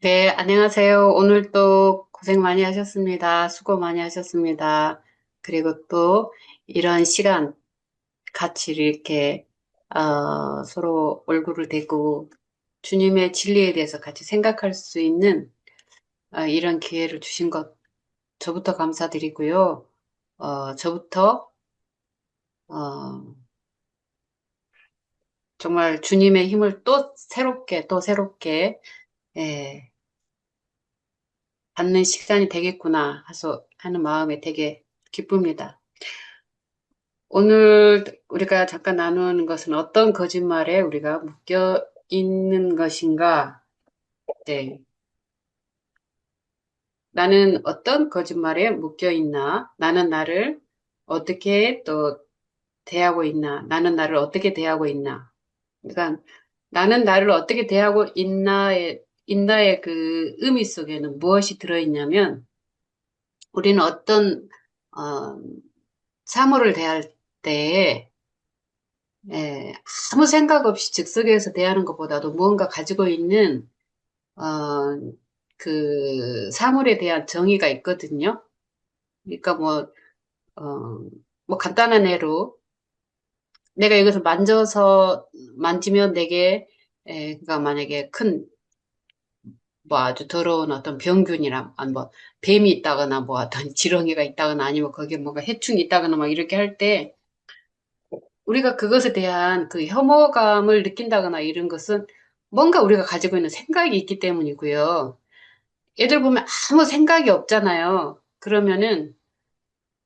네, 안녕하세요. 오늘 또 고생 많이 하셨습니다. 수고 많이 하셨습니다. 그리고 또 이런 시간 같이 이렇게 서로 얼굴을 대고 주님의 진리에 대해서 같이 생각할 수 있는 이런 기회를 주신 것 저부터 감사드리고요. 저부터 어, 정말 주님의 힘을 또 새롭게 예, 받는 시간이 되겠구나 하는 마음에 되게 기쁩니다. 오늘 우리가 잠깐 나누는 것은 어떤 거짓말에 우리가 묶여 있는 것인가? 네. 나는 어떤 거짓말에 묶여 있나? 나는 나를 어떻게 또 대하고 있나? 나는 나를 어떻게 대하고 있나? 그러니까 나는 나를 어떻게 대하고 있나의 그 의미 속에는 무엇이 들어있냐면 우리는 어떤 어, 사물을 대할 때에 예, 아무 생각 없이 즉석에서 대하는 것보다도 무언가 가지고 있는, 어, 그 사물에 대한 정의가 있거든요. 그러니까 어, 뭐 간단한 예로 내가 이것을 만지면 내게, 그러니까 만약에 뭐 아주 더러운 어떤 병균이랑, 아니 뭐 뱀이 있다거나 뭐 어떤 지렁이가 있다거나 아니면 거기에 뭔가 해충이 있다거나 막 이렇게 할 때 우리가 그것에 대한 그 혐오감을 느낀다거나 이런 것은 뭔가 우리가 가지고 있는 생각이 있기 때문이고요. 애들 보면 아무 생각이 없잖아요. 그러면은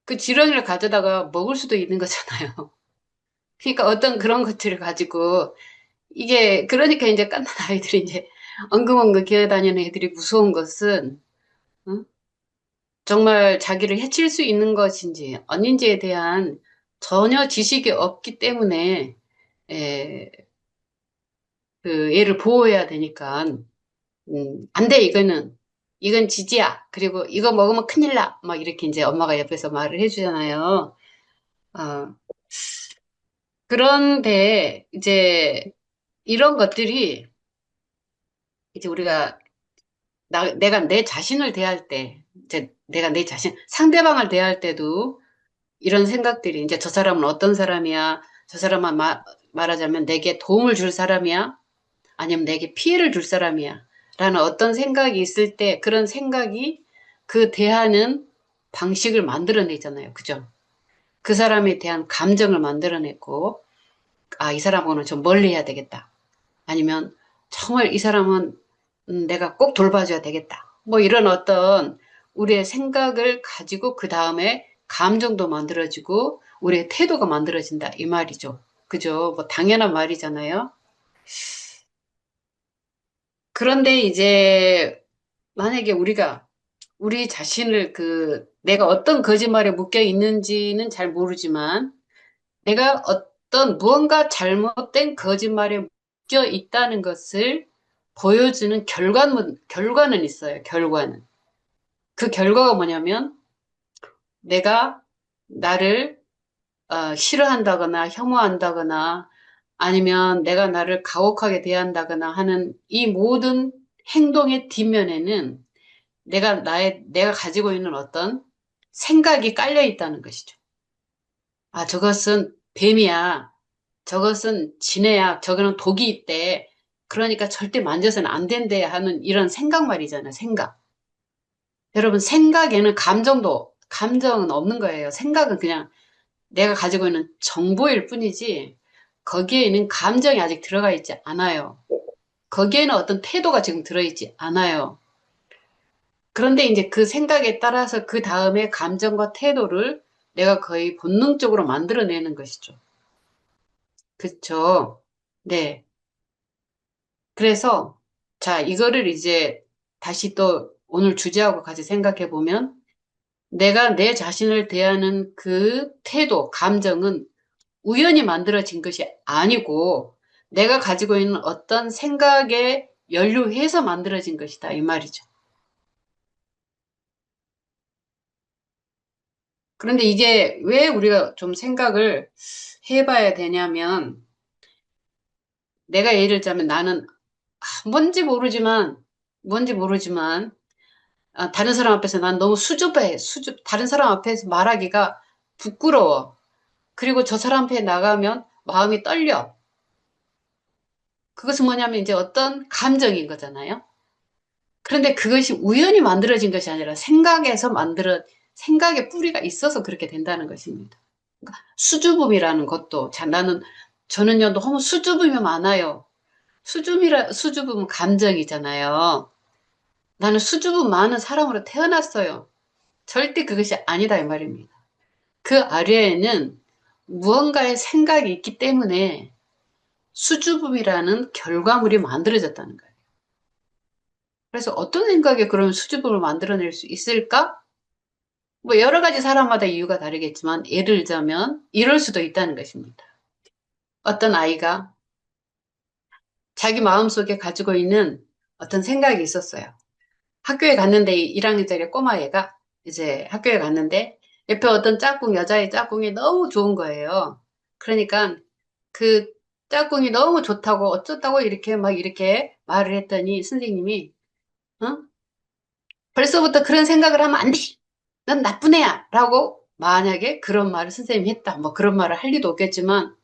그 지렁이를 가져다가 먹을 수도 있는 거잖아요. 그러니까 어떤 그런 것들을 가지고 그러니까 이제 깐난 아이들이 이제 엉금엉금 기어다니는 애들이 무서운 것은 응? 정말 자기를 해칠 수 있는 것인지 아닌지에 대한 전혀 지식이 없기 때문에 에, 그 애를 보호해야 되니까 안 돼, 이건 지지야. 그리고 이거 먹으면 큰일 나. 막 이렇게 이제 엄마가 옆에서 말을 해주잖아요. 어, 그런데 이제 이런 것들이 이제 우리가 내가 내 자신을 대할 때, 이제 내가 내 자신, 상대방을 대할 때도 이런 생각들이 이제 저 사람은 어떤 사람이야? 저 사람은 말하자면 내게 도움을 줄 사람이야? 아니면 내게 피해를 줄 사람이야. 라는 어떤 생각이 있을 때 그런 생각이 그 대하는 방식을 만들어내잖아요. 그죠? 그 사람에 대한 감정을 만들어내고, 아, 이 사람하고는 좀 멀리 해야 되겠다. 아니면 정말 이 사람은 내가 꼭 돌봐줘야 되겠다. 뭐 이런 어떤 우리의 생각을 가지고 그 다음에 감정도 만들어지고 우리의 태도가 만들어진다. 이 말이죠. 그죠? 뭐 당연한 말이잖아요. 그런데 이제 만약에 우리 자신을 내가 어떤 거짓말에 묶여 있는지는 잘 모르지만 내가 어떤 무언가 잘못된 거짓말에 묶여 있다는 것을 보여주는 결과는 있어요. 결과는. 그 결과가 뭐냐면 내가 나를 싫어한다거나 혐오한다거나 아니면 내가 나를 가혹하게 대한다거나 하는 이 모든 행동의 뒷면에는 내가 가지고 있는 어떤 생각이 깔려 있다는 것이죠. 아, 저것은 뱀이야. 저것은 진해야. 저거는 독이 있대. 그러니까 절대 만져서는 안 된대 하는 이런 생각 말이잖아요. 생각. 여러분, 감정은 없는 거예요. 생각은 그냥 내가 가지고 있는 정보일 뿐이지, 거기에는 감정이 아직 들어가 있지 않아요. 거기에는 어떤 태도가 지금 들어있지 않아요. 그런데 이제 그 생각에 따라서 그 다음에 감정과 태도를 내가 거의 본능적으로 만들어내는 것이죠. 그쵸? 네. 그래서, 자, 이거를 이제 다시 또 오늘 주제하고 같이 생각해 보면, 내가 내 자신을 대하는 그 태도, 감정은 우연히 만들어진 것이 아니고, 내가 가지고 있는 어떤 생각에 연루해서 만들어진 것이다. 이 말이죠. 그런데 이게 왜 우리가 좀 생각을 해봐야 되냐면, 내가 예를 들자면 나는 뭔지 모르지만 뭔지 모르지만, 다른 사람 앞에서 난 너무 수줍해. 다른 사람 앞에서 말하기가 부끄러워. 그리고 저 사람 앞에 나가면 마음이 떨려. 그것은 뭐냐면 이제 어떤 감정인 거잖아요. 그런데 그것이 우연히 만들어진 것이 아니라 생각의 뿌리가 있어서 그렇게 된다는 것입니다. 그러니까 수줍음이라는 것도, 저는요, 너무 수줍음이 많아요. 수줍음은 감정이잖아요. 나는 수줍음 많은 사람으로 태어났어요. 절대 그것이 아니다, 이 말입니다. 그 아래에는 무언가의 생각이 있기 때문에 수줍음이라는 결과물이 만들어졌다는 거예요. 그래서 어떤 생각에 그런 수줍음을 만들어낼 수 있을까? 뭐 여러 가지 사람마다 이유가 다르겠지만 예를 들자면 이럴 수도 있다는 것입니다. 어떤 아이가 자기 마음속에 가지고 있는 어떤 생각이 있었어요. 학교에 갔는데 1학년짜리 꼬마애가 이제 학교에 갔는데 옆에 어떤 여자의 짝꿍이 너무 좋은 거예요. 그러니까 그 짝꿍이 너무 좋다고 어쩌다고 이렇게 막 이렇게 말을 했더니 선생님이 어? 벌써부터 그런 생각을 하면 안 돼. 넌 나쁜 애야. 라고 만약에 그런 말을 선생님이 했다. 뭐 그런 말을 할 리도 없겠지만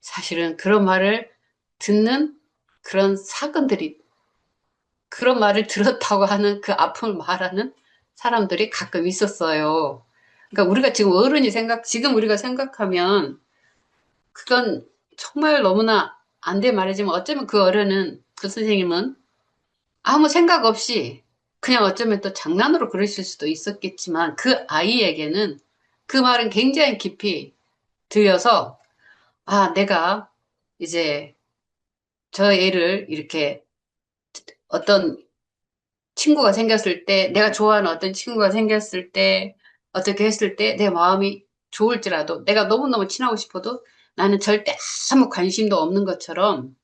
사실은 그런 말을 듣는 그런 사건들이 그런 말을 들었다고 하는 그 아픔을 말하는 사람들이 가끔 있었어요. 그러니까 우리가 지금 지금 우리가 생각하면 그건 정말 너무나 안 돼 말이지만 어쩌면 그 선생님은 아무 생각 없이 그냥 어쩌면 또 장난으로 그러실 수도 있었겠지만 그 아이에게는 그 말은 굉장히 깊이 들려서 내가 이제 저 애를 이렇게 어떤 친구가 생겼을 때, 내가 좋아하는 어떤 친구가 생겼을 때, 어떻게 했을 때 내 마음이 좋을지라도, 내가 너무너무 친하고 싶어도 나는 절대 아무 관심도 없는 것처럼,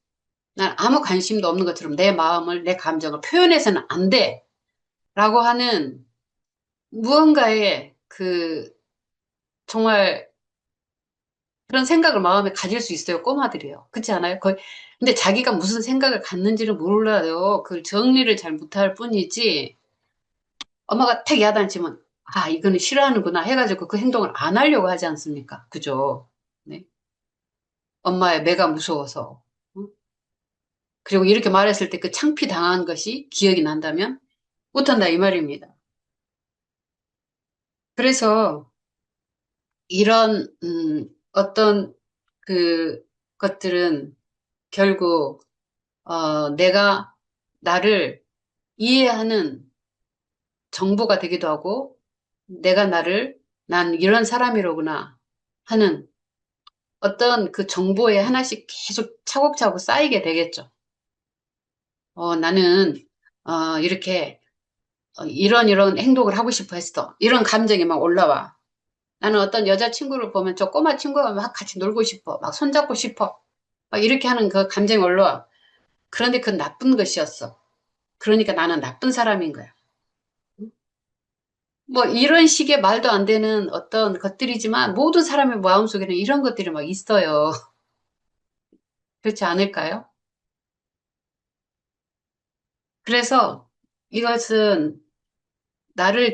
난 아무 관심도 없는 것처럼 내 감정을 표현해서는 안 돼. 라고 하는 무언가의 정말 그런 생각을 마음에 가질 수 있어요. 꼬마들이요. 그렇지 않아요? 근데 자기가 무슨 생각을 갖는지를 몰라요. 그 정리를 잘 못할 뿐이지. 엄마가 탁 야단치면, 이거는 싫어하는구나 해가지고 그 행동을 안 하려고 하지 않습니까? 그죠? 네. 엄마의 매가 무서워서. 응? 그리고 이렇게 말했을 때 그 창피 당한 것이 기억이 난다면 못한다 이 말입니다. 그래서 이런, 어떤 그 것들은 결국, 내가 나를 이해하는 정보가 되기도 하고, 난 이런 사람이로구나 하는 어떤 그 정보에 하나씩 계속 차곡차곡 쌓이게 되겠죠. 나는, 이렇게, 이런 행동을 하고 싶어 했어. 이런 감정이 막 올라와. 나는 어떤 여자친구를 보면 저 꼬마 친구가 막 같이 놀고 싶어. 막 손잡고 싶어. 막 이렇게 하는 그 감정이 올라와. 그런데 그건 나쁜 것이었어. 그러니까 나는 나쁜 사람인 거야. 뭐 이런 식의 말도 안 되는 어떤 것들이지만 모든 사람의 마음속에는 이런 것들이 막 있어요. 그렇지 않을까요? 그래서 이것은 나를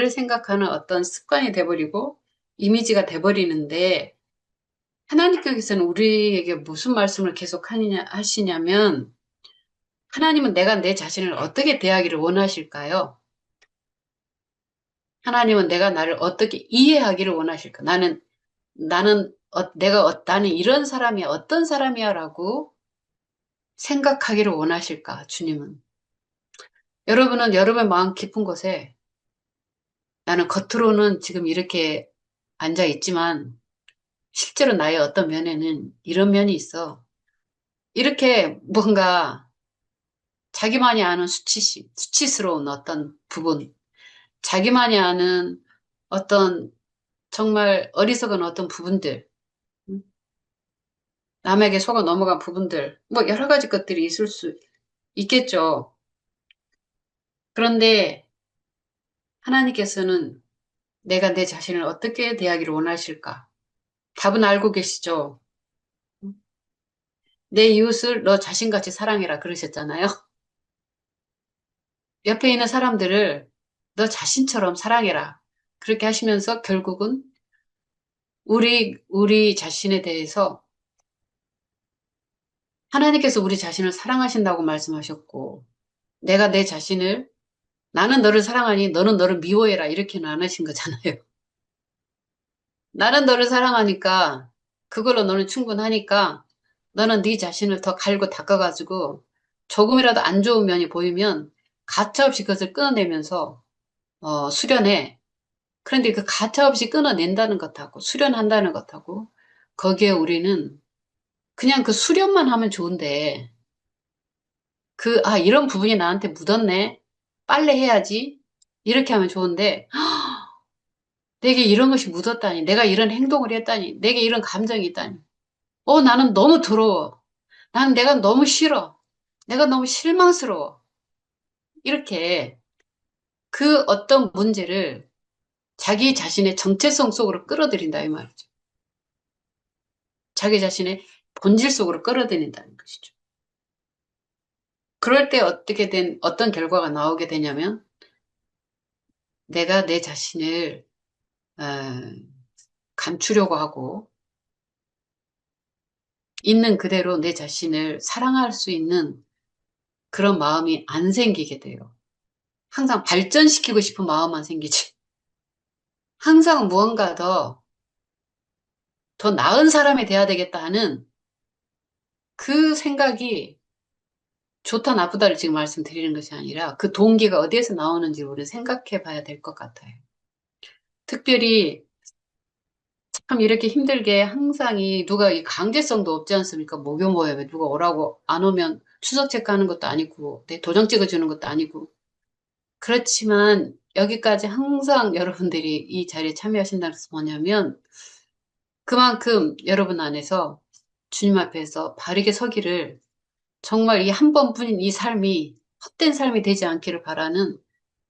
생각하는 어떤 습관이 돼버리고 이미지가 돼버리는데 하나님께서는 우리에게 무슨 말씀을 계속 하시냐면 하나님은 내가 내 자신을 어떻게 대하기를 원하실까요? 하나님은 내가 나를 어떻게 이해하기를 원하실까? 나는 이런 사람이야, 어떤 사람이야 라고 생각하기를 원하실까, 주님은. 여러분은 여러분의 마음 깊은 곳에 나는 겉으로는 지금 이렇게 앉아 있지만 실제로 나의 어떤 면에는 이런 면이 있어. 이렇게 뭔가 자기만이 아는 수치스러운 어떤 부분, 자기만이 아는 어떤 정말 어리석은 어떤 부분들, 음, 남에게 속아 넘어간 부분들, 뭐 여러 가지 것들이 있을 수 있겠죠. 그런데 하나님께서는 내가 내 자신을 어떻게 대하기를 원하실까? 답은 알고 계시죠? 내 이웃을 너 자신같이 사랑해라 그러셨잖아요. 옆에 있는 사람들을 너 자신처럼 사랑해라. 그렇게 하시면서 결국은 우리 자신에 대해서 하나님께서 우리 자신을 사랑하신다고 말씀하셨고, 내가 내 자신을 나는 너를 사랑하니 너는 너를 미워해라. 이렇게는 안 하신 거잖아요. 나는 너를 사랑하니까 그걸로 너는 충분하니까 너는 네 자신을 더 갈고 닦아가지고 조금이라도 안 좋은 면이 보이면 가차없이 그것을 끊어내면서 수련해. 그런데 그 가차없이 끊어낸다는 것하고 수련한다는 것하고 거기에 우리는 그냥 그 수련만 하면 좋은데 이런 부분이 나한테 묻었네. 빨래해야지. 이렇게 하면 좋은데 내게 이런 것이 묻었다니. 내가 이런 행동을 했다니. 내게 이런 감정이 있다니. 나는 너무 더러워. 나는 내가 너무 싫어. 내가 너무 실망스러워. 이렇게 그 어떤 문제를 자기 자신의 정체성 속으로 끌어들인다 이 말이죠. 자기 자신의 본질 속으로 끌어들인다는 것이죠. 그럴 때 어떤 결과가 나오게 되냐면 내가 내 자신을 어, 감추려고 하고 있는 그대로 내 자신을 사랑할 수 있는 그런 마음이 안 생기게 돼요. 항상 발전시키고 싶은 마음만 생기지. 항상 무언가 더 나은 사람이 돼야 되겠다 하는 그 생각이 좋다 나쁘다를 지금 말씀드리는 것이 아니라 그 동기가 어디에서 나오는지 우리 생각해 봐야 될 것 같아요. 특별히 참 이렇게 힘들게 항상 누가 이 강제성도 없지 않습니까? 모교모임에 누가 오라고 안 오면 추석 체크하는 것도 아니고 내 도장 찍어주는 것도 아니고 그렇지만 여기까지 항상 여러분들이 이 자리에 참여하신다는 것은 뭐냐면 그만큼 여러분 안에서 주님 앞에서 바르게 서기를 정말 이 한 번뿐인 이 삶이 헛된 삶이 되지 않기를 바라는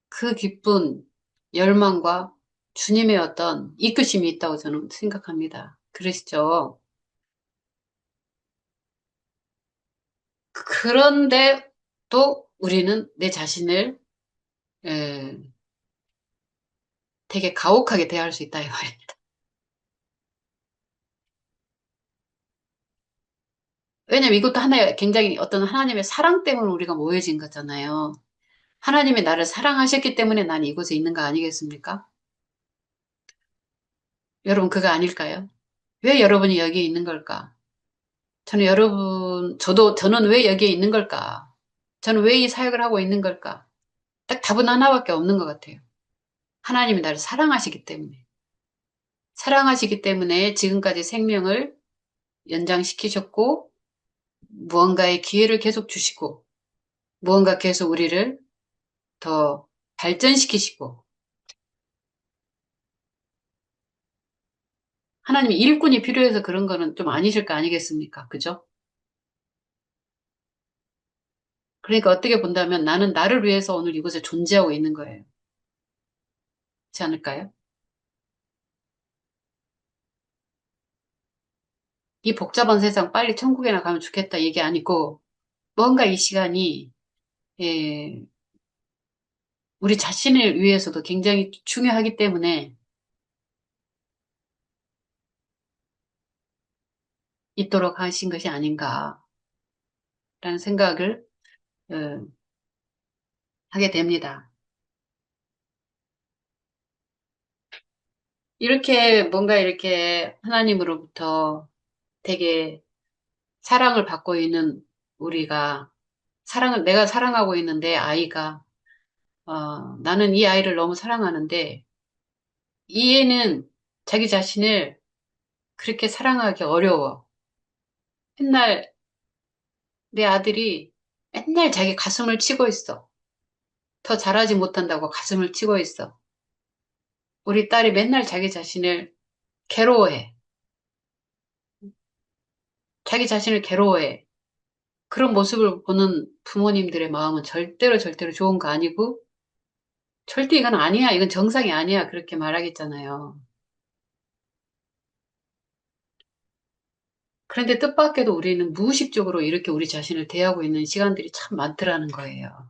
그 기쁜 열망과 주님의 어떤 이끄심이 있다고 저는 생각합니다. 그러시죠? 그런데 또 우리는 내 자신을 에, 되게 가혹하게 대할 수 있다 이 말입니다. 왜냐면 이것도 하나의 굉장히 어떤 하나님의 사랑 때문에 우리가 모여진 거잖아요. 하나님이 나를 사랑하셨기 때문에 난 이곳에 있는 거 아니겠습니까? 여러분 그거 아닐까요? 왜 여러분이 여기에 있는 걸까? 저는 왜 여기에 있는 걸까? 저는 왜 이 사역을 하고 있는 걸까? 딱 답은 하나밖에 없는 것 같아요. 하나님이 나를 사랑하시기 때문에. 사랑하시기 때문에 지금까지 생명을 연장시키셨고, 무언가의 기회를 계속 주시고, 무언가 계속 우리를 더 발전시키시고, 하나님이 일꾼이 필요해서 그런 거는 좀 아니실 거 아니겠습니까? 그죠? 그러니까 어떻게 본다면 나는 나를 위해서 오늘 이곳에 존재하고 있는 거예요. 그렇지 않을까요? 이 복잡한 세상 빨리 천국에나 가면 좋겠다 이게 아니고, 뭔가 이 시간이, 예, 우리 자신을 위해서도 굉장히 중요하기 때문에 있도록 하신 것이 아닌가라는 생각을 어, 하게 됩니다. 이렇게 뭔가 이렇게 하나님으로부터 되게 사랑을 받고 있는 우리가 내가 사랑하고 있는데 아이가 나는 이 아이를 너무 사랑하는데 이 애는 자기 자신을 그렇게 사랑하기 어려워. 맨날 내 아들이 맨날 자기 가슴을 치고 있어. 더 잘하지 못한다고 가슴을 치고 있어. 우리 딸이 맨날 자기 자신을 괴로워해. 자기 자신을 괴로워해. 그런 모습을 보는 부모님들의 마음은 절대로 좋은 거 아니고, 절대 이건 아니야. 이건 정상이 아니야. 그렇게 말하겠잖아요. 그런데 뜻밖에도 우리는 무의식적으로 이렇게 우리 자신을 대하고 있는 시간들이 참 많더라는 거예요.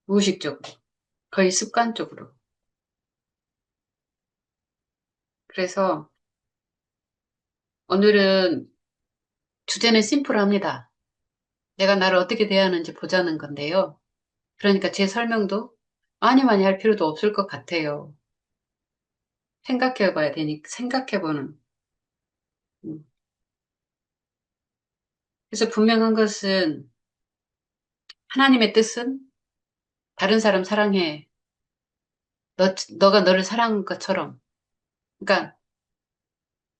무의식적으로. 거의 습관적으로. 그래서 오늘은 주제는 심플합니다. 내가 나를 어떻게 대하는지 보자는 건데요. 그러니까 제 설명도 많이 많이 할 필요도 없을 것 같아요. 생각해 봐야 되니까, 생각해 보는. 음. 그래서 분명한 것은 하나님의 뜻은 다른 사람 사랑해. 너가 너를 사랑한 것처럼. 그러니까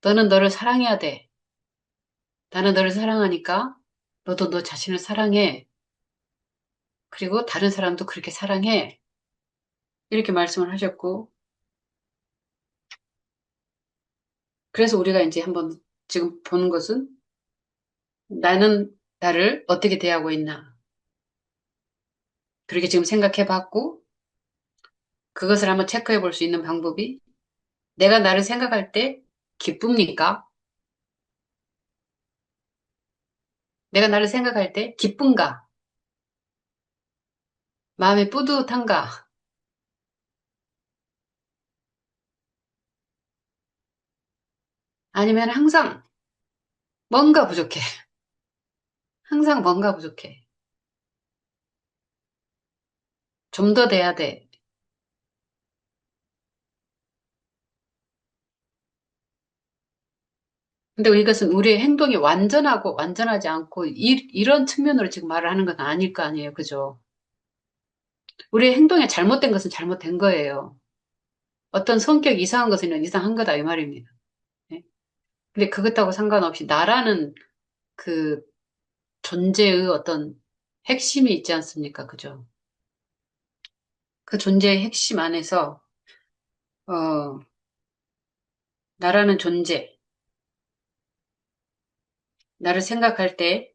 너는 너를 사랑해야 돼. 나는 너를 사랑하니까 너도 너 자신을 사랑해. 그리고 다른 사람도 그렇게 사랑해. 이렇게 말씀을 하셨고, 그래서 우리가 이제 한번 지금 보는 것은 나는 나를 어떻게 대하고 있나. 그렇게 지금 생각해 봤고, 그것을 한번 체크해 볼 수 있는 방법이 내가 나를 생각할 때 기쁩니까? 내가 나를 생각할 때 기쁜가? 마음이 뿌듯한가? 아니면 항상 뭔가 부족해. 항상 뭔가 부족해. 좀 더 돼야 돼. 근데 이것은 우리의 행동이 완전하고 완전하지 않고 이런 측면으로 지금 말을 하는 건 아닐 거 아니에요. 그죠? 우리의 행동에 잘못된 것은 잘못된 거예요. 어떤 성격 이상한 것은 이상한 거다 이 말입니다. 네? 근데 그것하고 상관없이 나라는 그 존재의 어떤 핵심이 있지 않습니까? 그죠? 그 존재의 핵심 안에서 어, 나라는 존재, 나를 생각할 때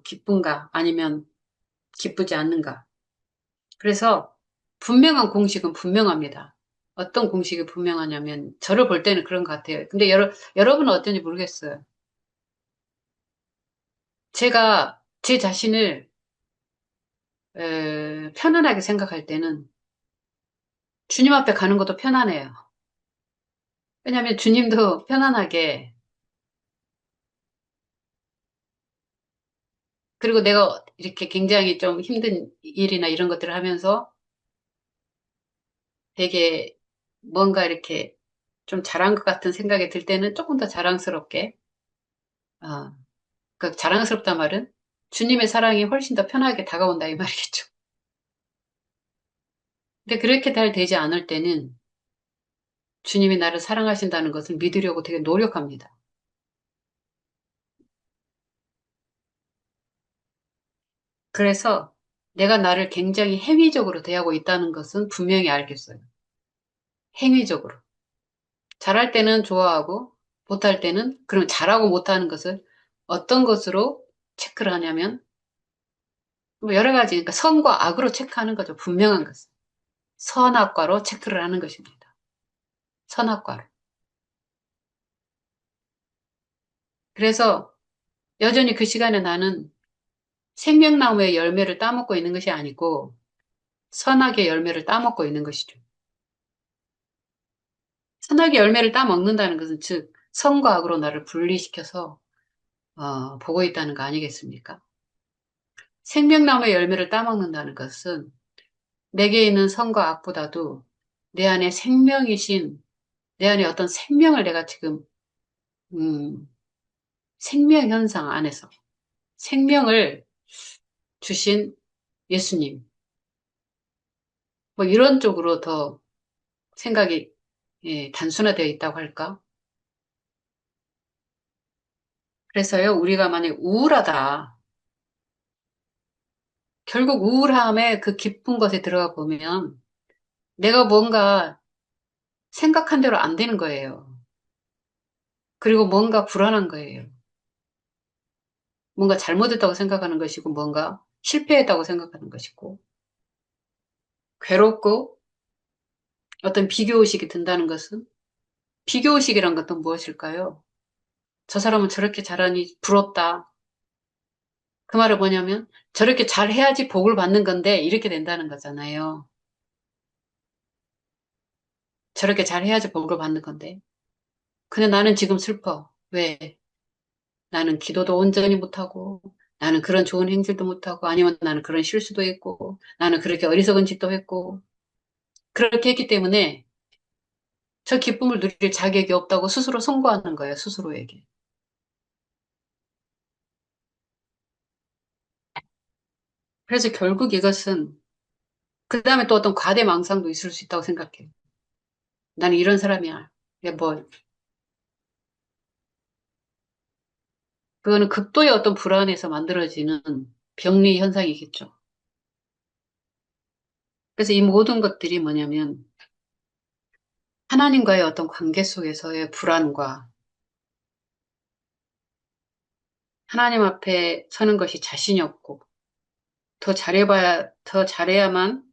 기쁜가 아니면 기쁘지 않는가. 그래서 분명한 공식은 분명합니다. 어떤 공식이 분명하냐면 저를 볼 때는 그런 것 같아요. 근데 여러분은 어떤지 모르겠어요. 제가 제 자신을 편안하게 생각할 때는 주님 앞에 가는 것도 편안해요. 왜냐하면 주님도 편안하게 그리고 내가 이렇게 굉장히 좀 힘든 일이나 이런 것들을 하면서 되게 뭔가 이렇게 좀 잘한 것 같은 생각이 들 때는 조금 더 자랑스럽게, 어, 그 자랑스럽단 말은 주님의 사랑이 훨씬 더 편하게 다가온다 이 말이겠죠. 근데 그렇게 잘 되지 않을 때는 주님이 나를 사랑하신다는 것을 믿으려고 되게 노력합니다. 그래서 내가 나를 굉장히 행위적으로 대하고 있다는 것은 분명히 알겠어요. 행위적으로. 잘할 때는 좋아하고 못할 때는 그럼 잘하고 못하는 것을 어떤 것으로 체크를 하냐면 뭐 여러 가지 그러니까 선과 악으로 체크하는 거죠. 분명한 것은. 선악과로 체크를 하는 것입니다. 선악과로. 그래서 여전히 그 시간에 나는 생명나무의 열매를 따먹고 있는 것이 아니고 선악의 열매를 따먹고 있는 것이죠. 선악의 열매를 따먹는다는 것은 즉 선과 악으로 나를 분리시켜서 보고 있다는 거 아니겠습니까? 생명나무의 열매를 따먹는다는 것은 내게 있는 선과 악보다도 내 안에 생명이신 내 안에 어떤 생명을 내가 지금 음, 생명 현상 안에서 생명을 주신 예수님 뭐 이런 쪽으로 더 생각이 단순화되어 있다고 할까? 그래서요 우리가 만약 우울하다 결국 우울함에 그 깊은 것에 들어가 보면 내가 뭔가 생각한 대로 안 되는 거예요. 그리고 뭔가 불안한 거예요. 뭔가 잘못했다고 생각하는 것이고 뭔가 실패했다고 생각하는 것이고 괴롭고 어떤 비교의식이 든다는 것은 비교의식이란 것도 무엇일까요? 저 사람은 저렇게 잘하니 부럽다. 그 말은 뭐냐면 저렇게 잘 해야지 복을 받는 건데 이렇게 된다는 거잖아요. 저렇게 잘 해야지 복을 받는 건데. 근데 나는 지금 슬퍼. 왜? 나는 기도도 온전히 못하고, 나는 그런 좋은 행실도 못하고, 아니면 나는 그런 실수도 했고, 나는 그렇게 어리석은 짓도 했고, 그렇게 했기 때문에 저 기쁨을 누릴 자격이 없다고 스스로 선고하는 거예요, 스스로에게. 그래서 결국 이것은, 그 다음에 또 어떤 과대망상도 있을 수 있다고 생각해요. 나는 이런 사람이야. 이게 뭐, 그거는 극도의 어떤 불안에서 만들어지는 병리 현상이겠죠. 그래서 이 모든 것들이 뭐냐면, 하나님과의 어떤 관계 속에서의 불안과 하나님 앞에 서는 것이 자신이 없고, 더 잘해야만,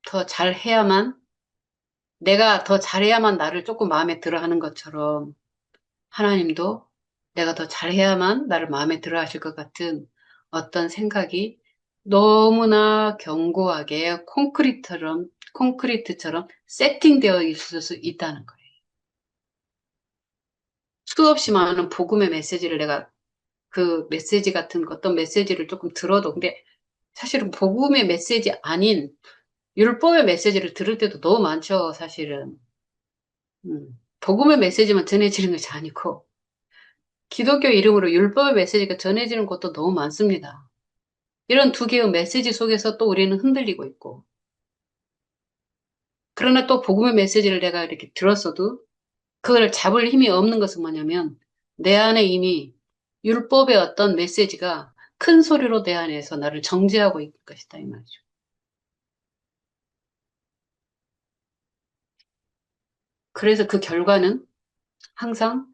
더 잘해야만, 내가 더 잘해야만 나를 조금 마음에 들어 하는 것처럼, 하나님도 내가 더 잘해야만 나를 마음에 들어 하실 것 같은 어떤 생각이 너무나 견고하게 콘크리트처럼 세팅되어 있을 수 있다는 거예요. 수없이 많은 복음의 메시지를 내가 그 메시지 같은 어떤 메시지를 조금 들어도, 근데 사실은 복음의 메시지 아닌 율법의 메시지를 들을 때도 너무 많죠, 사실은. 복음의 메시지만 전해지는 것이 아니고, 기독교 이름으로 율법의 메시지가 전해지는 것도 너무 많습니다. 이런 두 개의 메시지 속에서 또 우리는 흔들리고 있고, 그러나 또 복음의 메시지를 내가 이렇게 들었어도, 그걸 잡을 힘이 없는 것은 뭐냐면, 내 안에 이미 율법의 어떤 메시지가 큰 소리로 내 안에서 나를 정죄하고 있을 것이다, 이 말이죠. 그래서 그 결과는 항상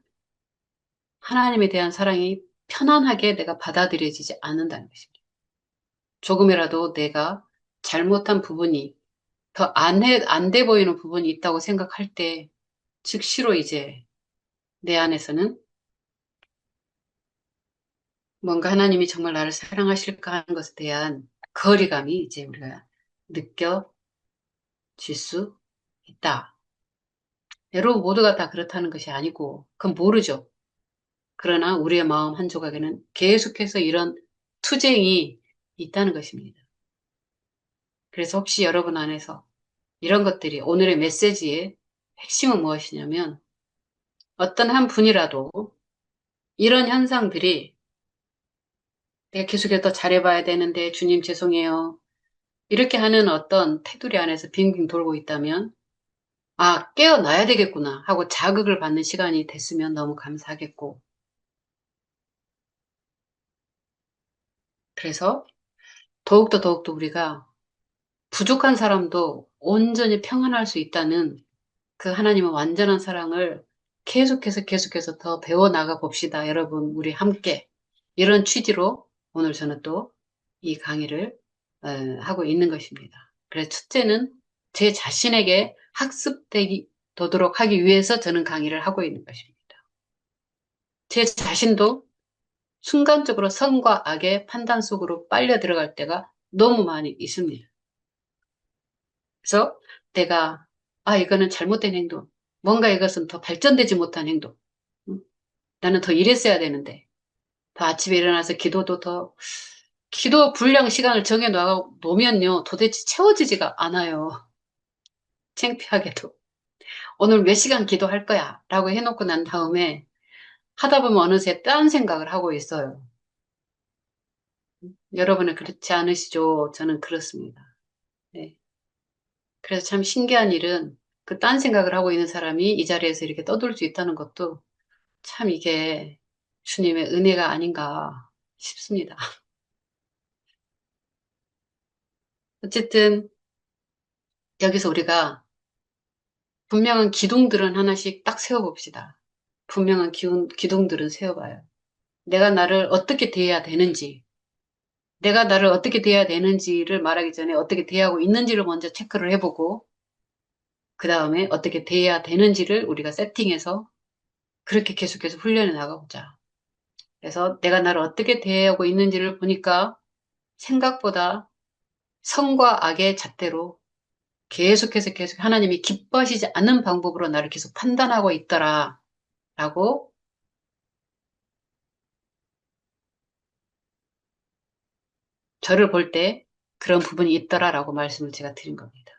하나님에 대한 사랑이 편안하게 내가 받아들여지지 않는다는 것입니다. 조금이라도 내가 잘못한 부분이 더 안 돼 보이는 부분이 있다고 생각할 때 즉시로 이제 내 안에서는 뭔가 하나님이 정말 나를 사랑하실까 하는 것에 대한 거리감이 이제 우리가 느껴질 수 있다. 여러분 모두가 다 그렇다는 것이 아니고 그건 모르죠. 그러나 우리의 마음 한 조각에는 계속해서 이런 투쟁이 있다는 것입니다. 그래서 혹시 여러분 안에서 이런 것들이 오늘의 메시지의 핵심은 무엇이냐면 어떤 한 분이라도 이런 현상들이 내가 계속해서 더 잘해봐야 되는데 주님 죄송해요. 이렇게 하는 어떤 테두리 안에서 빙빙 돌고 있다면 아, 깨어나야 되겠구나 하고 자극을 받는 시간이 됐으면 너무 감사하겠고 그래서 더욱더 우리가 부족한 사람도 온전히 평안할 수 있다는 그 하나님의 완전한 사랑을 계속해서 더 배워나가 봅시다. 여러분, 우리 함께. 이런 취지로 오늘 저는 또 이 강의를 하고 있는 것입니다. 그래서 첫째는 제 자신에게 학습되기 도록 하기 위해서 저는 강의를 하고 있는 것입니다. 제 자신도 순간적으로 선과 악의 판단 속으로 빨려 들어갈 때가 너무 많이 있습니다. 그래서 내가 이거는 잘못된 행동, 뭔가 이것은 더 발전되지 못한 행동, 응? 나는 더 이랬어야 되는데, 더 아침에 일어나서 기도 분량 시간을 정해 놓으면요, 도대체 채워지지가 않아요. 창피하게도. 오늘 몇 시간 기도할 거야 라고 해놓고 난 다음에 하다 보면 어느새 딴 생각을 하고 있어요. 여러분은 그렇지 않으시죠? 저는 그렇습니다. 네. 그래서 참 신기한 일은 그 딴 생각을 하고 있는 사람이 이 자리에서 이렇게 떠들 수 있다는 것도 참 이게 주님의 은혜가 아닌가 싶습니다. 어쨌든 여기서 우리가 분명한 기둥들은 하나씩 딱 세워봅시다. 분명한 기둥들은 세워봐요. 내가 나를 어떻게 대해야 되는지, 내가 나를 어떻게 대해야 되는지를 말하기 전에 어떻게 대하고 있는지를 먼저 체크를 해보고, 그 다음에 어떻게 대해야 되는지를 우리가 세팅해서 그렇게 계속해서 훈련해 나가보자. 그래서 내가 나를 어떻게 대하고 있는지를 보니까 생각보다 선과 악의 잣대로 계속 하나님이 기뻐하시지 않는 방법으로 나를 계속 판단하고 있더라. 라고 저를 볼 때 그런 부분이 있더라라고 말씀을 제가 드린 겁니다.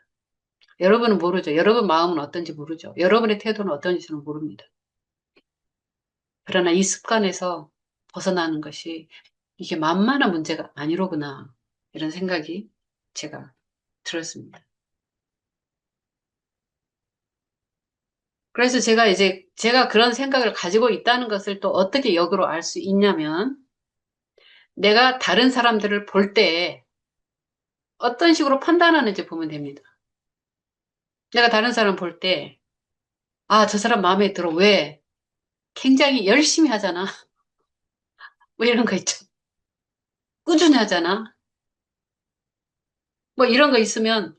여러분은 모르죠. 여러분 마음은 어떤지 모르죠. 여러분의 태도는 어떤지 저는 모릅니다. 그러나 이 습관에서 벗어나는 것이 이게 만만한 문제가 아니로구나. 이런 생각이 제가 들었습니다. 그래서 제가 이제 제가 그런 생각을 가지고 있다는 것을 또 어떻게 역으로 알 수 있냐면 내가 다른 사람들을 볼 때 어떤 식으로 판단하는지 보면 됩니다. 내가 다른 사람 볼 때, 아, 저 사람 마음에 들어. 왜? 굉장히 열심히 하잖아. 뭐 이런 거 있죠. 꾸준히 하잖아. 뭐 이런 거 있으면,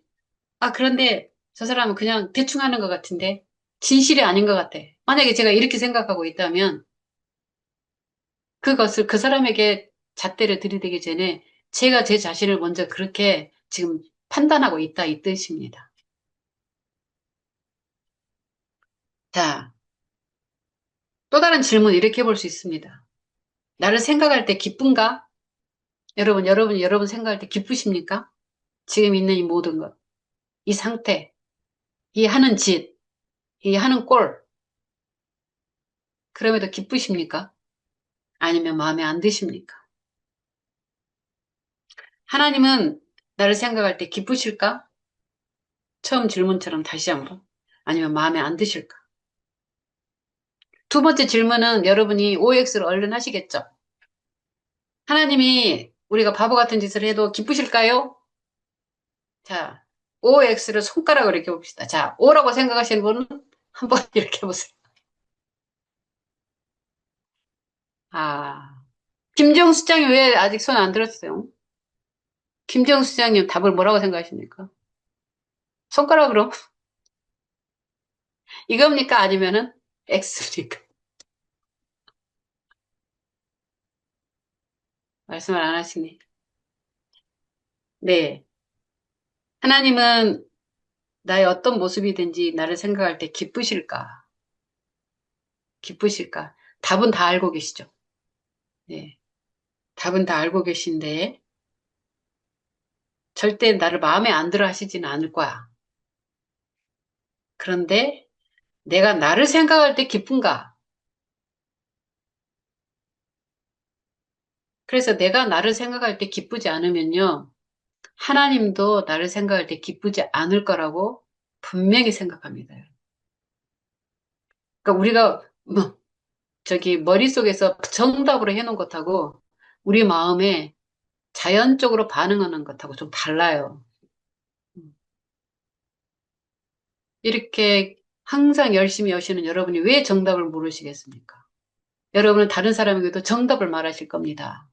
아, 그런데 저 사람은 그냥 대충 하는 것 같은데, 진실이 아닌 것 같아. 만약에 제가 이렇게 생각하고 있다면, 그것을 그 사람에게 잣대를 들이대기 전에 제가 제 자신을 먼저 그렇게 지금 판단하고 있다, 이 뜻입니다. 자, 또 다른 질문 이렇게 볼 수 있습니다. 나를 생각할 때 기쁜가? 여러분 생각할 때 기쁘십니까? 지금 있는 이 모든 것, 이 상태, 이 하는 짓, 이 하는 꼴, 그럼에도 기쁘십니까? 아니면 마음에 안 드십니까? 하나님은 나를 생각할 때 기쁘실까? 처음 질문처럼 다시 한번. 아니면 마음에 안 드실까? 두 번째 질문은 여러분이 OX를 얼른 하시겠죠? 하나님이 우리가 바보 같은 짓을 해도 기쁘실까요? 자, OX를 손가락으로 이렇게 봅시다. 자, O라고 생각하시는 분은 한번 이렇게 해보세요. 아, 김정수 장이 왜 아직 손 안 들었어요? 김정수 장님 답을 뭐라고 생각하십니까? 손가락으로 이겁니까? 아니면은 X입니까? 말씀을 안 하시네. 네. 하나님은 나의 어떤 모습이든지 나를 생각할 때 기쁘실까? 기쁘실까? 답은 다 알고 계시죠? 네. 답은 다 알고 계신데 절대 나를 마음에 안 들어 하시지는 않을 거야. 그런데 내가 나를 생각할 때 기쁜가? 그래서 내가 나를 생각할 때 기쁘지 않으면요. 하나님도 나를 생각할 때 기쁘지 않을 거라고 분명히 생각합니다. 그러니까 우리가 뭐 저기 머릿속에서 정답으로 해놓은 것하고 우리 마음에 자연적으로 반응하는 것하고 좀 달라요. 이렇게 항상 열심히 하시는 여러분이 왜 정답을 모르시겠습니까? 여러분은 다른 사람에게도 정답을 말하실 겁니다.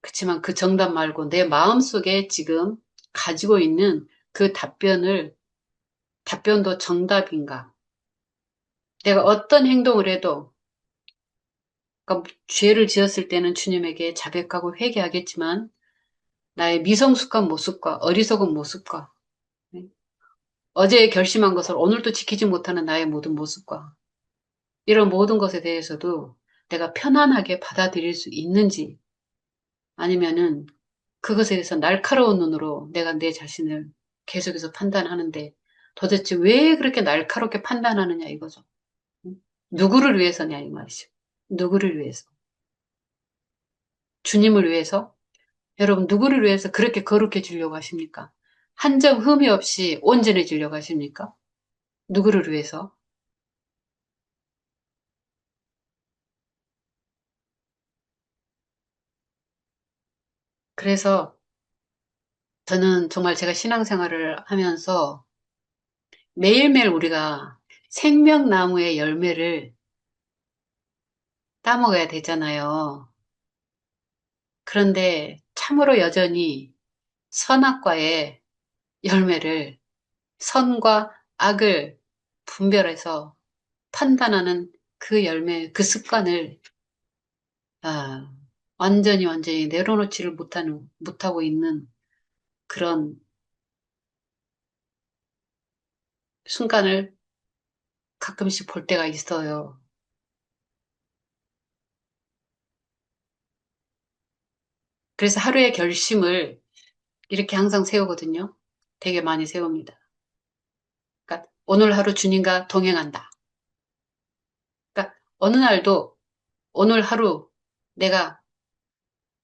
그렇지만 그 정답 말고 내 마음속에 지금 가지고 있는 그 답변도 정답인가? 내가 어떤 행동을 해도, 그러니까 죄를 지었을 때는 주님에게 자백하고 회개하겠지만, 나의 미성숙한 모습과 어리석은 모습과, 네, 어제 결심한 것을 오늘도 지키지 못하는 나의 모든 모습과, 이런 모든 것에 대해서도 내가 편안하게 받아들일 수 있는지, 아니면은 그것에 대해서 날카로운 눈으로 내가 내 자신을 계속해서 판단하는데 도대체 왜 그렇게 날카롭게 판단하느냐 이거죠. 응? 누구를 위해서냐 이 말이죠. 누구를 위해서? 주님을 위해서? 여러분 누구를 위해서 그렇게 거룩해지려고 하십니까? 한 점 흠이 없이 온전해지려고 하십니까? 누구를 위해서? 그래서 저는 정말 제가 신앙생활을 하면서 매일매일 우리가 생명나무의 열매를 따먹어야 되잖아요. 그런데 참으로 여전히 선악과의 열매를 선과 악을 분별해서 판단하는 그 열매, 그 습관을 아, 완전히 내려놓지를 못하고 있는 그런 순간을 가끔씩 볼 때가 있어요. 그래서 하루의 결심을 이렇게 항상 세우거든요. 되게 많이 세웁니다. 그러니까 오늘 하루 주님과 동행한다. 그러니까 어느 날도 오늘 하루 내가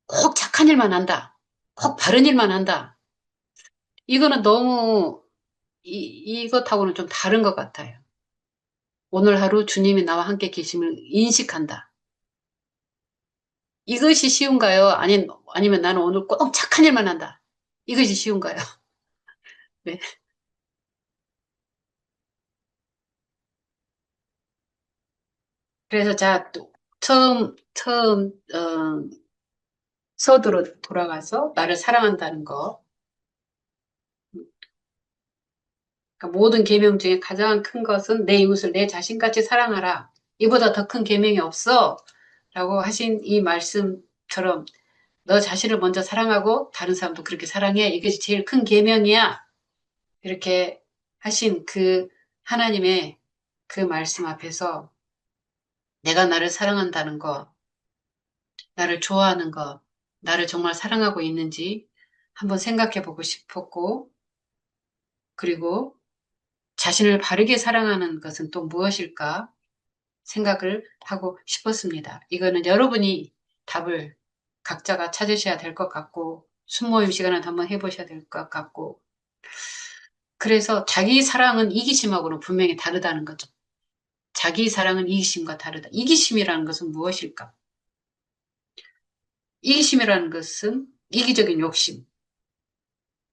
꼭 착한 일만 한다. 꼭 바른 일만 한다. 이거는 너무 이것하고는 좀 다른 것 같아요. 오늘 하루 주님이 나와 함께 계심을 인식한다. 이것이 쉬운가요? 아니면 나는 오늘 꼭 착한 일만 한다. 이것이 쉬운가요? 네. 그래서 자, 또 서두로 돌아가서 나를 사랑한다는 거. 그러니까 모든 계명 중에 가장 큰 것은 내 이웃을 내 자신같이 사랑하라. 이보다 더 큰 계명이 없어. 라고 하신 이 말씀처럼 너 자신을 먼저 사랑하고 다른 사람도 그렇게 사랑해. 이것이 제일 큰 계명이야. 이렇게 하신 그 하나님의 그 말씀 앞에서 내가 나를 사랑한다는 거, 나를 좋아하는 거, 나를 정말 사랑하고 있는지 한번 생각해 보고 싶었고, 그리고 자신을 바르게 사랑하는 것은 또 무엇일까 생각을 하고 싶었습니다. 이거는 여러분이 답을 각자가 찾으셔야 될 것 같고, 순모임 시간을 한번 해보셔야 될 것 같고, 그래서 자기 사랑은 이기심하고는 분명히 다르다는 거죠. 자기 사랑은 이기심과 다르다. 이기심이라는 것은 무엇일까? 이기심이라는 것은 이기적인 욕심.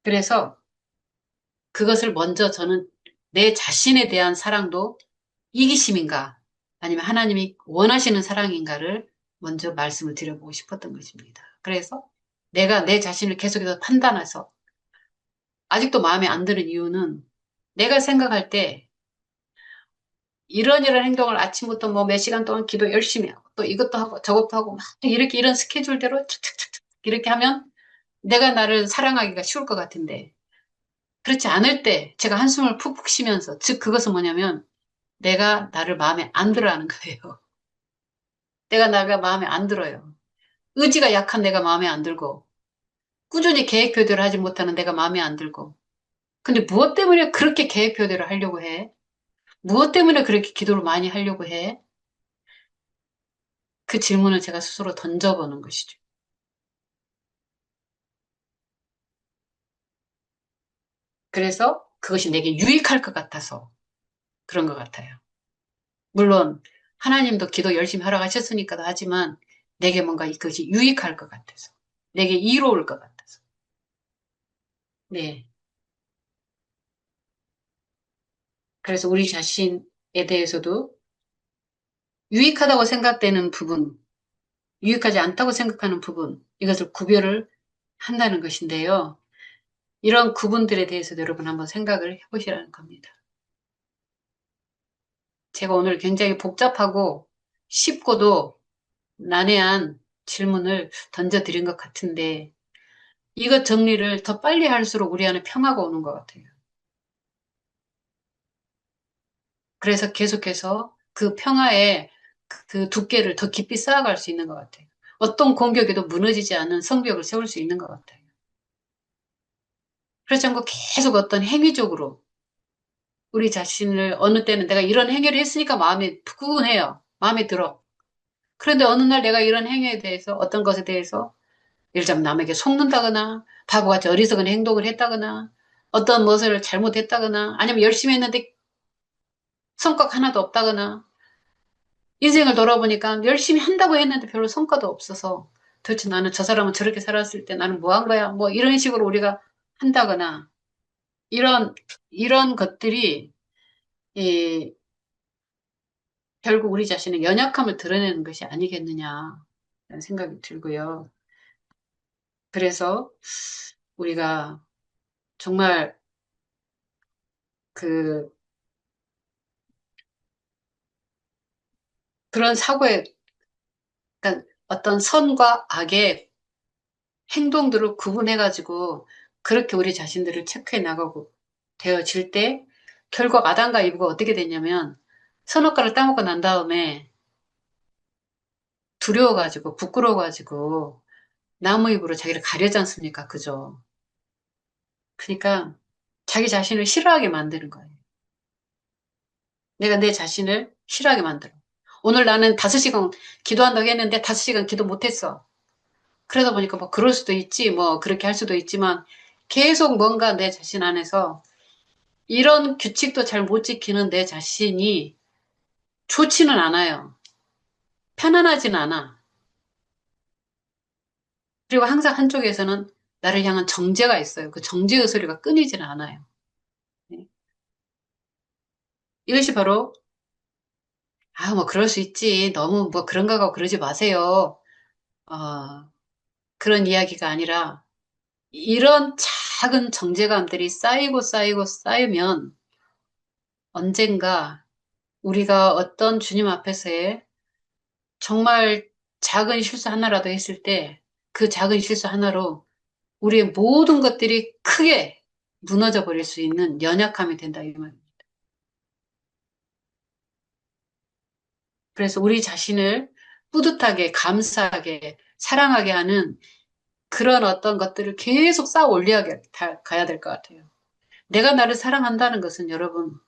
그래서 그것을 먼저 저는 내 자신에 대한 사랑도 이기심인가 아니면 하나님이 원하시는 사랑인가를 먼저 말씀을 드려보고 싶었던 것입니다. 그래서 내가 내 자신을 계속해서 판단해서 아직도 마음에 안 드는 이유는 내가 생각할 때 이런 행동을 아침부터 뭐 몇 시간 동안 기도 열심히 하고 또 이것도 하고 저것도 하고 막 이렇게 이런 스케줄대로 착착착착 이렇게 하면 내가 나를 사랑하기가 쉬울 것 같은데 그렇지 않을 때 제가 한숨을 푹푹 쉬면서 즉 그것은 뭐냐면 내가 나를 마음에 안 들어하는 거예요. 내가 나가 마음에 안 들어요. 의지가 약한 내가 마음에 안 들고 꾸준히 계획표대로 하지 못하는 내가 마음에 안 들고 근데 무엇 때문에 그렇게 계획표대로 하려고 해? 무엇 때문에 그렇게 기도를 많이 하려고 해? 그 질문을 제가 스스로 던져보는 것이죠. 그래서 그것이 내게 유익할 것 같아서 그런 것 같아요. 물론 하나님도 기도 열심히 하라고 하셨으니까 하지만 내게 뭔가 그것이 유익할 것 같아서 내게 이로울 것 같아서 네. 그래서 우리 자신에 대해서도 유익하다고 생각되는 부분, 유익하지 않다고 생각하는 부분, 이것을 구별을 한다는 것인데요. 이런 구분들에 대해서 여러분 한번 생각을 해보시라는 겁니다. 제가 오늘 굉장히 복잡하고 쉽고도 난해한 질문을 던져드린 것 같은데 이것 정리를 더 빨리 할수록 우리 안에 평화가 오는 것 같아요. 그래서 계속해서 그 평화의 그 두께를 더 깊이 쌓아갈 수 있는 것 같아요. 어떤 공격에도 무너지지 않는 성벽을 세울 수 있는 것 같아요. 그렇지 않고 계속 어떤 행위적으로 우리 자신을 어느 때는 내가 이런 행위를 했으니까 마음이 푸근해요. 마음에 들어. 그런데 어느 날 내가 이런 행위에 대해서 어떤 것에 대해서 예를 들자면 남에게 속는다거나 바보같이 어리석은 행동을 했다거나 어떤 무엇을 잘못했다거나 아니면 열심히 했는데 성과가 하나도 없다거나 인생을 돌아보니까 열심히 한다고 했는데 별로 성과도 없어서 도대체 나는 저 사람은 저렇게 살았을 때 나는 뭐 한 거야? 뭐 이런 식으로 우리가 한다거나 이런 이런 것들이 이, 결국 우리 자신의 연약함을 드러내는 것이 아니겠느냐 라는 생각이 들고요. 그래서 우리가 정말 그 그런 사고에 그러니까 어떤 선과 악의 행동들을 구분해가지고 그렇게 우리 자신들을 체크해 나가고 되어질 때 결국 아담과 이브가 어떻게 됐냐면 선악과를 따먹고 난 다음에 두려워가지고 부끄러워가지고 나무 잎으로 자기를 가려지 않습니까? 그죠? 그러니까 자기 자신을 싫어하게 만드는 거예요. 내가 내 자신을 싫어하게 만들어. 오늘 나는 5시간 기도한다고 했는데 5시간 기도 못했어. 그러다 보니까 뭐 그럴 수도 있지, 뭐 그렇게 할 수도 있지만 계속 뭔가 내 자신 안에서 이런 규칙도 잘 못 지키는 내 자신이 좋지는 않아요. 편안하진 않아. 그리고 항상 한쪽에서는 나를 향한 정죄가 있어요. 그 정죄의 소리가 끊이지는 않아요. 네. 이것이 바로 뭐 그럴 수 있지. 너무 뭐 그런 거고 그러지 마세요. 어, 그런 이야기가 아니라 이런 작은 정제감들이 쌓이고 쌓이고 쌓이면 언젠가 우리가 어떤 주님 앞에서의 정말 작은 실수 하나라도 했을 때 그 작은 실수 하나로 우리의 모든 것들이 크게 무너져 버릴 수 있는 연약함이 된다 이 말입니다. 그래서 우리 자신을 뿌듯하게 감사하게 사랑하게 하는 그런 어떤 것들을 계속 쌓아 올려 가야 될 것 같아요. 내가 나를 사랑한다는 것은 여러분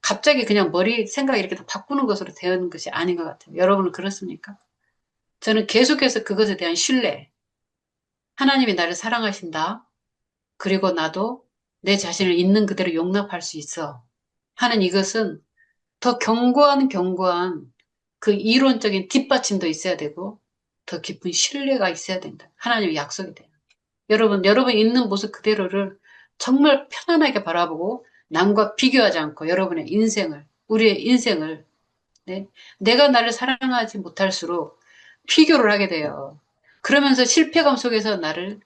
갑자기 그냥 머리 생각 이렇게 다 바꾸는 것으로 되는 것이 아닌 것 같아요. 여러분은 그렇습니까? 저는 계속해서 그것에 대한 신뢰, 하나님이 나를 사랑하신다. 그리고 나도 내 자신을 있는 그대로 용납할 수 있어. 하는 이것은 더 견고한 그 이론적인 뒷받침도 있어야 되고 더 깊은 신뢰가 있어야 된다. 하나님의 약속이 돼요. 여러분 있는 모습 그대로를 정말 편안하게 바라보고 남과 비교하지 않고 여러분의 인생을, 우리의 인생을, 네? 내가 나를 사랑하지 못할수록 비교를 하게 돼요. 그러면서 실패감 속에서 나를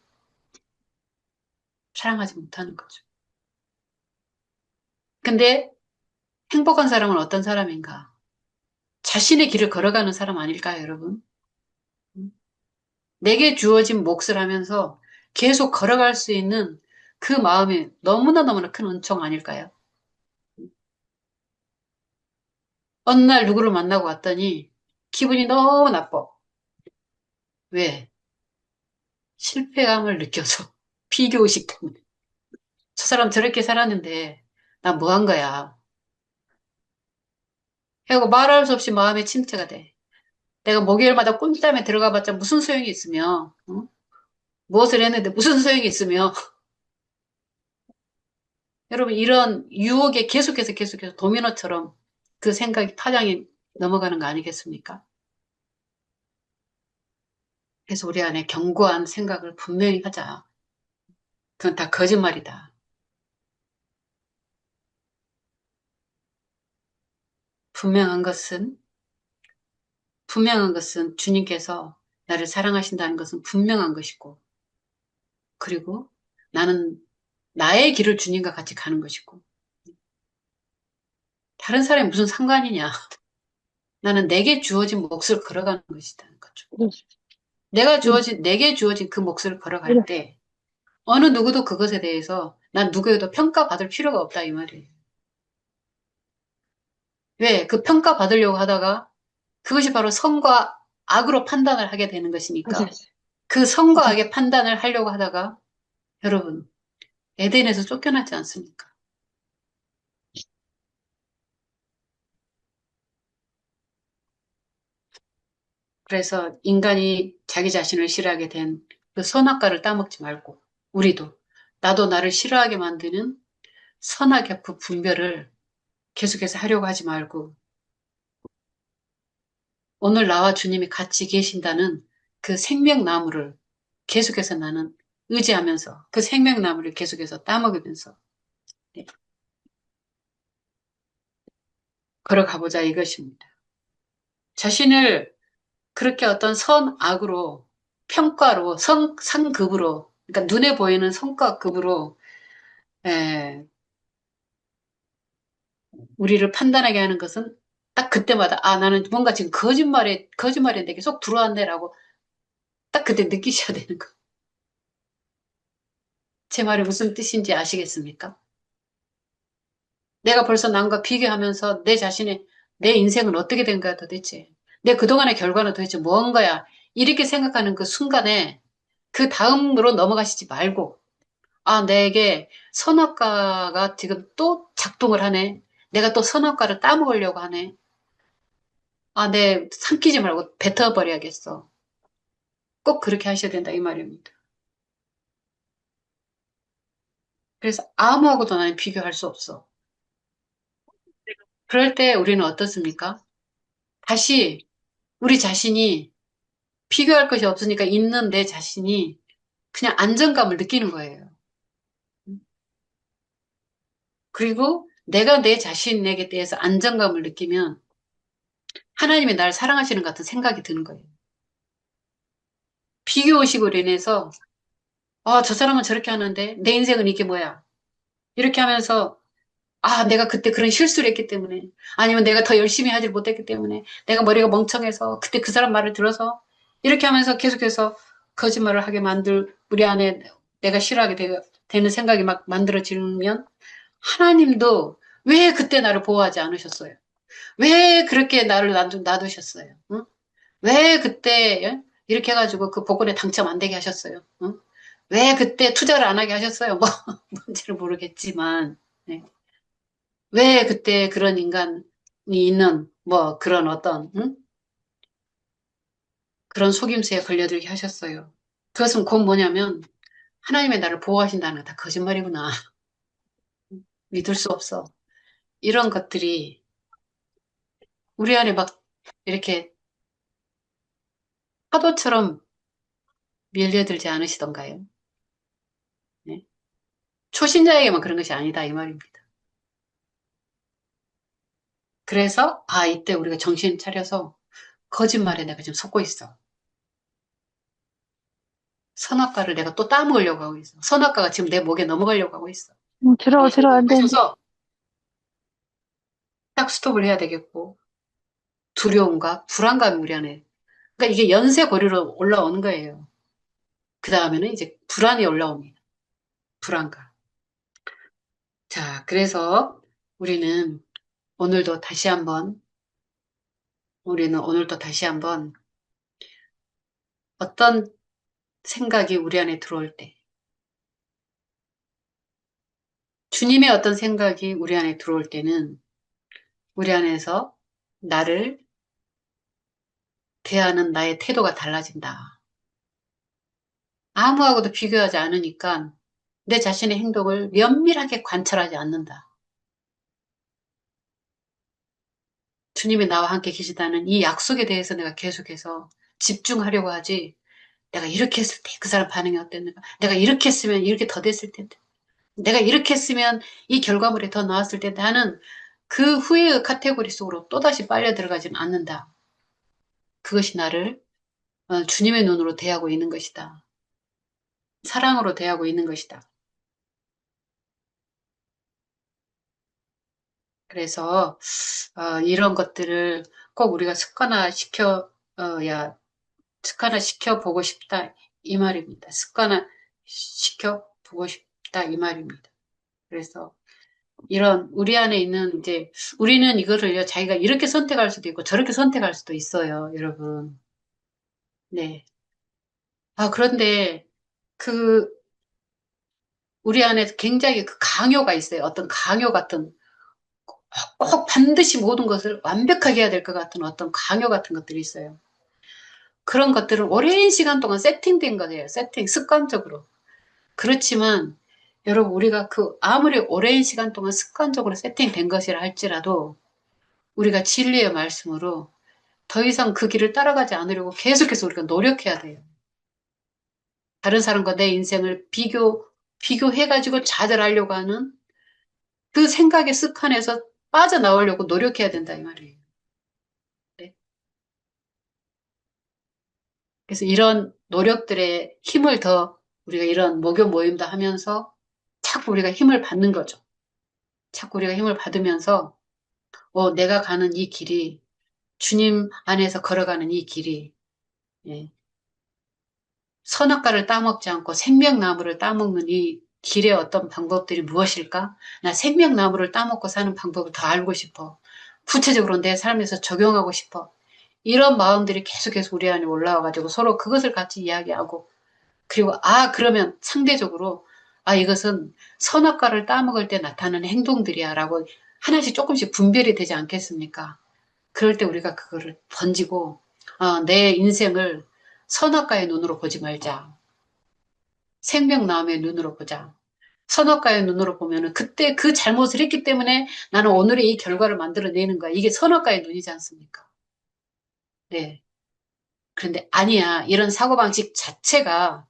사랑하지 못하는 거죠. 근데 행복한 사람은 어떤 사람인가? 자신의 길을 걸어가는 사람 아닐까요, 여러분? 내게 주어진 몫을 하면서 계속 걸어갈 수 있는 그 마음이 너무나 큰 은총 아닐까요? 어느 날 누구를 만나고 왔더니 기분이 너무 나빠. 왜? 실패감을 느껴서. 비교의식 때문에. 저 사람 저렇게 살았는데 나 뭐 한 거야? 하고 말할 수 없이 마음에 침체가 돼. 내가 목요일마다 꿀잠에 들어가봤자 무슨 소용이 있으며, 어? 무엇을 했는데 무슨 소용이 있으며, 여러분 이런 유혹에 계속해서 도미노처럼 그 생각이 파장이 넘어가는 거 아니겠습니까? 그래서 우리 안에 견고한 생각을 분명히 하자. 그건 다 거짓말이다. 분명한 것은, 분명한 것은 주님께서 나를 사랑하신다는 것은 분명한 것이고, 그리고 나는 나의 길을 주님과 같이 가는 것이고, 다른 사람이 무슨 상관이냐. 나는 내게 주어진 몫을 걸어가는 것이다. 거죠. 내게 주어진 그 몫을 걸어갈 때, 어느 누구도 그것에 대해서 난 누구에도 평가받을 필요가 없다, 이 말이에요. 왜? 그 평가받으려고 하다가 그것이 바로 선과 악으로 판단을 하게 되는 것이니까 그 선과 악의 판단을 하려고 하다가 여러분, 에덴에서 쫓겨났지 않습니까? 그래서 인간이 자기 자신을 싫어하게 된 그 선악과를 따먹지 말고 우리도 나도 나를 싫어하게 만드는 선악의 그 분별을 계속해서 하려고 하지 말고 오늘 나와 주님이 같이 계신다는 그 생명나무를 계속해서 나는 의지하면서 그 생명나무를 계속해서 따먹으면서 네, 걸어가보자 이것입니다. 자신을 그렇게 어떤 선악으로 평가로 상급으로 그러니까 눈에 보이는 성과급으로 에, 우리를 판단하게 하는 것은 딱 그때마다 나는 뭔가 지금 거짓말에 내게 속 들어왔네라고 딱 그때 느끼셔야 되는 거. 제 말이 무슨 뜻인지 아시겠습니까? 내가 벌써 남과 비교하면서 내 자신의, 내 인생은 어떻게 된 거야 도대체? 내 그동안의 결과는 도대체 뭔 거야? 이렇게 생각하는 그 순간에 그 다음으로 넘어가시지 말고, 아, 내게 선악과가 지금 또 작동을 하네. 내가 또 선악과를 따먹으려고 하네. 아, 내 삼키지 말고 뱉어버려야겠어. 꼭 그렇게 하셔야 된다, 이 말입니다. 그래서 아무하고도 나는 비교할 수 없어. 그럴 때 우리는 어떻습니까? 다시 우리 자신이 비교할 것이 없으니까 있는 내 자신이 그냥 안정감을 느끼는 거예요. 그리고 내가 내 자신에게 대해서 안정감을 느끼면 하나님이 날 사랑하시는 것 같은 생각이 드는 거예요. 비교의식으로 인해서 저 사람은 저렇게 하는데 내 인생은 이게 뭐야? 이렇게 하면서 내가 그때 그런 실수를 했기 때문에 아니면 내가 더 열심히 하지 못했기 때문에 내가 머리가 멍청해서 그때 그 사람 말을 들어서 이렇게 하면서 계속해서 거짓말을 하게 만들 우리 안에 내가 싫어하게 되는 생각이 막 만들어지면 하나님도 왜 그때 나를 보호하지 않으셨어요? 왜 그렇게 나를 놔두셨어요? 응? 왜 그때 이렇게 해가지고 그 복권에 당첨 안 되게 하셨어요? 응? 왜 그때 투자를 안 하게 하셨어요? 뭐 뭔지를 모르겠지만 네. 왜 그때 그런 인간이 있는 뭐 그런 어떤 응? 그런 속임수에 걸려들게 하셨어요. 그것은 곧 뭐냐면 하나님의 나를 보호하신다는 거 다 거짓말이구나. 믿을 수 없어. 이런 것들이 우리 안에 막 이렇게 파도처럼 밀려들지 않으시던가요? 네. 초신자에게만 그런 것이 아니다 이 말입니다. 그래서 이때 우리가 정신 차려서 거짓말에 내가 지금 속고 있어. 선악과를 내가 또 따먹으려고 하고 있어. 선악과가 지금 내 목에 넘어가려고 하고 있어. 들어, 안 되는데. 하셔서 딱 스톱을 해야 되겠고 두려움과 불안감이 우리 안에 그러니까 이게 연쇄고리로 올라오는 거예요. 그 다음에는 이제 불안이 올라옵니다. 불안감. 자, 그래서 우리는 오늘도 다시 한번 우리는 오늘도 다시 한번 어떤 생각이 우리 안에 들어올 때 주님의 어떤 생각이 우리 안에 들어올 때는 우리 안에서 나를 대하는 나의 태도가 달라진다. 아무하고도 비교하지 않으니까 내 자신의 행동을 면밀하게 관찰하지 않는다. 주님이 나와 함께 계시다는 이 약속에 대해서 내가 계속해서 집중하려고 하지. 내가 이렇게 했을 때 그 사람 반응이 어땠는가? 내가 이렇게 했으면 이렇게 더 됐을 텐데. 내가 이렇게 했으면 이 결과물이 더 나왔을 텐데 하는 그 후회의 카테고리 속으로 또다시 빨려 들어가지는 않는다. 그것이 나를 주님의 눈으로 대하고 있는 것이다. 사랑으로 대하고 있는 것이다. 그래서 이런 것들을 꼭 우리가 습관화 시켜보고 싶다 이 말입니다. 습관화 시켜보고 싶다 이 말입니다. 그래서 이런 우리 안에 있는 이제 우리는 이거를요 자기가 이렇게 선택할 수도 있고 저렇게 선택할 수도 있어요, 여러분. 네. 그런데 그 우리 안에 굉장히 그 강요가 있어요. 어떤 강요 같은 꼭 반드시 모든 것을 완벽하게 해야 될 것 같은 어떤 강요 같은 것들이 있어요. 그런 것들은 오랜 시간 동안 세팅된 거예요. 습관적으로. 그렇지만 여러분 우리가 그 아무리 오랜 시간 동안 습관적으로 세팅된 것이라 할지라도 우리가 진리의 말씀으로 더 이상 그 길을 따라가지 않으려고 계속해서 우리가 노력해야 돼요. 다른 사람과 내 인생을 비교해가지고 좌절하려고 하는 그 생각의 습관에서 빠져나오려고 노력해야 된다, 이 말이에요. 네. 그래서 이런 노력들의 힘을 더 우리가 이런 목요 모임도 하면서 자꾸 우리가 힘을 받는 거죠. 자꾸 우리가 힘을 받으면서, 내가 가는 이 길이, 주님 안에서 걸어가는 이 길이, 예, 선악과를 따먹지 않고 생명나무를 따먹는 이 길의 어떤 방법들이 무엇일까? 나 생명나무를 따먹고 사는 방법을 더 알고 싶어. 구체적으로 내 삶에서 적용하고 싶어. 이런 마음들이 계속해서 우리 안에 올라와가지고 서로 그것을 같이 이야기하고, 그리고 그러면 상대적으로 이것은 선악과를 따먹을 때 나타나는 행동들이야 라고 하나씩 조금씩 분별이 되지 않겠습니까? 그럴 때 우리가 그거를 번지고 내 인생을 선악과의 눈으로 보지 말자. 생명나무의 눈으로 보자. 선악과의 눈으로 보면은 그때 그 잘못을 했기 때문에 나는 오늘의 이 결과를 만들어내는 거야. 이게 선악과의 눈이지 않습니까? 네. 그런데 아니야. 이런 사고방식 자체가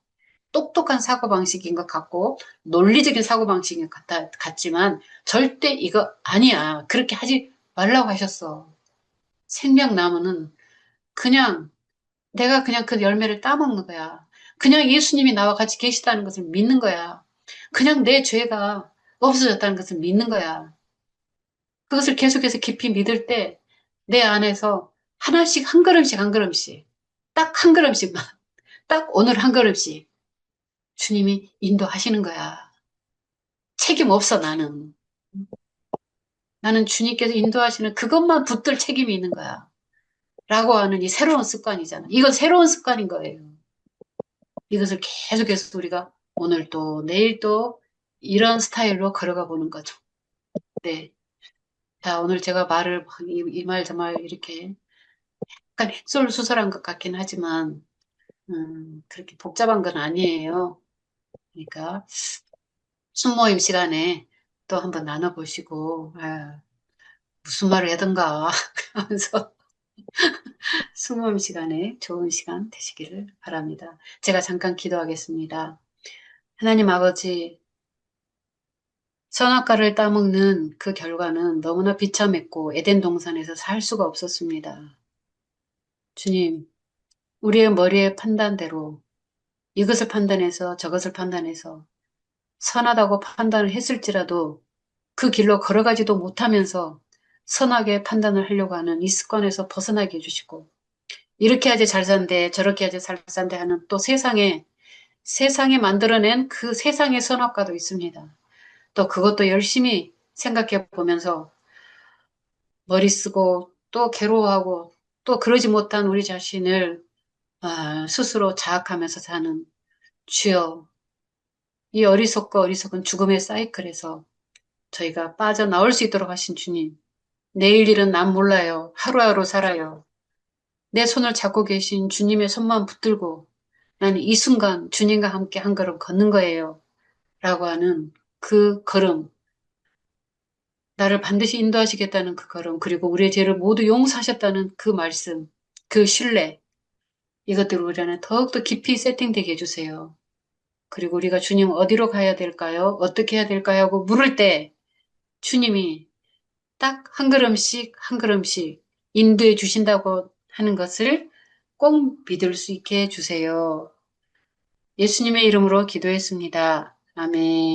똑똑한 사고방식인 것 같고 논리적인 사고방식인 것 같지만 절대 이거 아니야. 그렇게 하지 말라고 하셨어. 생명나무는 그냥 내가 그냥 그 열매를 따먹는 거야. 그냥 예수님이 나와 같이 계시다는 것을 믿는 거야. 그냥 내 죄가 없어졌다는 것을 믿는 거야. 그것을 계속해서 깊이 믿을 때 내 안에서 하나씩 한 걸음씩 한 걸음씩 딱 한 걸음씩만 딱 오늘 한 걸음씩 주님이 인도하시는 거야. 책임 없어 나는. 나는 주님께서 인도하시는 그것만 붙들 책임이 있는 거야. 라고 하는 이 새로운 습관이잖아. 이건 새로운 습관인 거예요. 이것을 계속해서 우리가 오늘 또 내일 또 이런 스타일로 걸어가 보는 거죠. 네. 자, 오늘 제가 말을 이 말 저 말 이렇게 약간 획설수설한 것 같긴 하지만 그렇게 복잡한 건 아니에요. 그러니까 순모임 시간에 또 한번 나눠보시고 무슨 말을 하던가 하면서 순모임 시간에 좋은 시간 되시기를 바랍니다. 제가 잠깐 기도하겠습니다. 하나님 아버지, 선악과를 따먹는 그 결과는 너무나 비참했고 에덴 동산에서 살 수가 없었습니다. 주님, 우리의 머리의 판단대로 이것을 판단해서 저것을 판단해서 선하다고 판단을 했을지라도 그 길로 걸어가지도 못하면서 선하게 판단을 하려고 하는 이 습관에서 벗어나게 해주시고 이렇게 하지 잘 산대 저렇게 하지 잘 산대 하는 또 세상에 만들어낸 그 세상의 선악과도 있습니다. 또 그것도 열심히 생각해 보면서 머리 쓰고 또 괴로워하고 또 그러지 못한 우리 자신을 스스로 자학하면서 사는 주여, 이 어리석고 어리석은 죽음의 사이클에서 저희가 빠져나올 수 있도록 하신 주님, 내일 일은 난 몰라요. 하루하루 살아요. 내 손을 잡고 계신 주님의 손만 붙들고 나는 이 순간 주님과 함께 한 걸음 걷는 거예요. 라고 하는 그 걸음, 나를 반드시 인도하시겠다는 그 걸음, 그리고 우리의 죄를 모두 용서하셨다는 그 말씀, 그 신뢰, 이것들을 우리 안에 더욱더 깊이 세팅되게 해주세요. 그리고 우리가 주님 어디로 가야 될까요? 어떻게 해야 될까요? 하고 물을 때 주님이 딱 한 걸음씩 한 걸음씩 인도해 주신다고 하는 것을 꼭 믿을 수 있게 해주세요. 예수님의 이름으로 기도했습니다. 아멘.